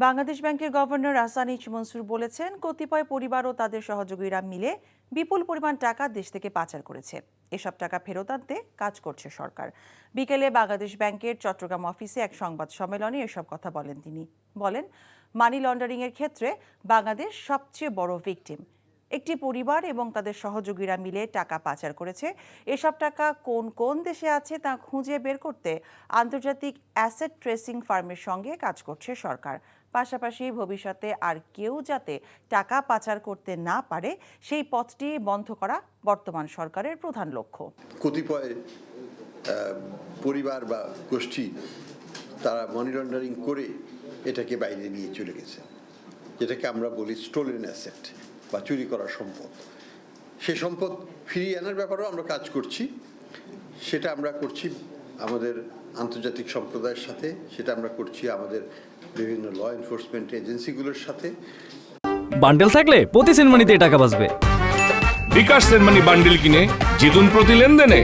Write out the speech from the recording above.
বাংলাদেশ ব্যাংকের গভর্নর আহসানিজ মনসুর বলেছেন, কতিপয় পরিবার ও তাদের সহযোগীরা মিলে বিপুল পরিমাণ টাকা দেশ থেকে পাচার করেছে। এসব টাকা ফেরত আনতে কাজ করছে সরকার। বিকেলে বাংলাদেশ ব্যাংকের চট্টগ্রাম অফিসে এক সংবাদ সম্মেলনে এসব কথা বলেন তিনি। বলেন, মানি লন্ডারিংয়ের ক্ষেত্রে বাংলাদেশ সবচেয়ে বড় ভিকটিম। একটি পরিবার এবং তাদের সহযোগীরা মিলে টাকা পাচার করেছে। এসব টাকা কোন কোন দেশে আছে তা খুঁজে বের করতে আন্তর্জাতিক অ্যাসেট ট্রেসিং ফার্মের সঙ্গে কাজ করছে সরকার। পাশাপাশি ভবিষ্যতে আর কেউ যাতে টাকা পাচার করতে না পারে সেই পথটি বন্ধ করা বর্তমান সরকারের প্রধান লক্ষ্য। কতিপয় পরিবার বা গোষ্ঠী তারা মানি লন্ডারিং করে এটাকে বাইরে নিয়ে চলে গেছে, যেটাকে আমরা বলি স্টোলেন অ্যাসেট বা চুরি করা সম্পদ। সেই সম্পদ ফিরিয়ে আনার ব্যাপারেও আমরা কাজ করছি। সেটা আমরা করছি আমাদের আন্তর্জাতিক সম্প্রদায়ের সাথে, সেটা আমরা করছি আমাদের বিভিন্ন ল এনফোর্সমেন্ট এজেন্সিগুলোর সাথে। বান্ডেল থাকলে প্রতি সেনমানিতে টাকা বাঁচবে। বিকাশ সেনমানি বান্ডেল কিনে জিতুন প্রতি লেনদেনে।